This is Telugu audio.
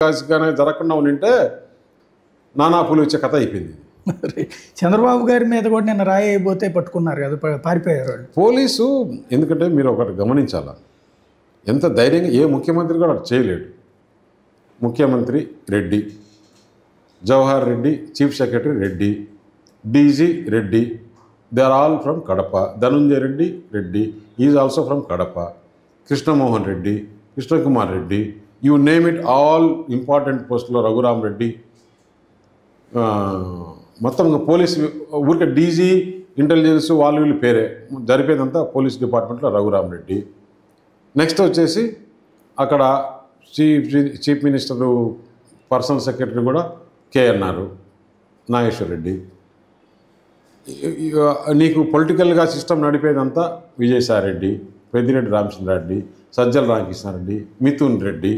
నికాసిగానే జరగకుండా ఉంటే నానా పూలు ఇచ్చే కథ అయిపోయింది. చంద్రబాబు గారి మీద కూడా నిన్న రాయి అయిపోతే పట్టుకున్నారు కదా, పారిపోయారు వాళ్ళు. పోలీసు ఎందుకంటే మీరు ఒకటి గమనించాలా, ఎంత ధైర్యంగా ఏ ముఖ్యమంత్రి కూడా అటు చేయలేడు. ముఖ్యమంత్రి Reddy, Jawahar Reddy chief secretary Reddy, DG Reddy, they are all from Kadapa. Dhananjaya Reddy Reddy is also from Kadapa. Krishnamohan Reddy, Krishnakumar Reddy, you name it, all important పోస్టులో రఘురామ్ రెడ్డి, మొత్తం పోలీసు ఊరికే డీజీ ఇంటెలిజెన్స్ వాళ్ళు వీళ్ళు పేరే, జరిపేదంతా పోలీస్ డిపార్ట్మెంట్లో రఘురామ్ రెడ్డి. నెక్స్ట్ వచ్చేసి అక్కడ చీఫ్ మినిస్టరు పర్సనల్ సెక్రటరీ కూడా కేఎన్ఆర్ నాగేశ్వర్ రెడ్డి. నీకు పొలిటికల్గా సిస్టమ్ నడిపేదంతా విజయసాయిరెడ్డి, పెద్దిరెడ్డి రామచంద్రారెడ్డి, సజ్జల రామకృష్ణారెడ్డి, మిథున్ రెడ్డి,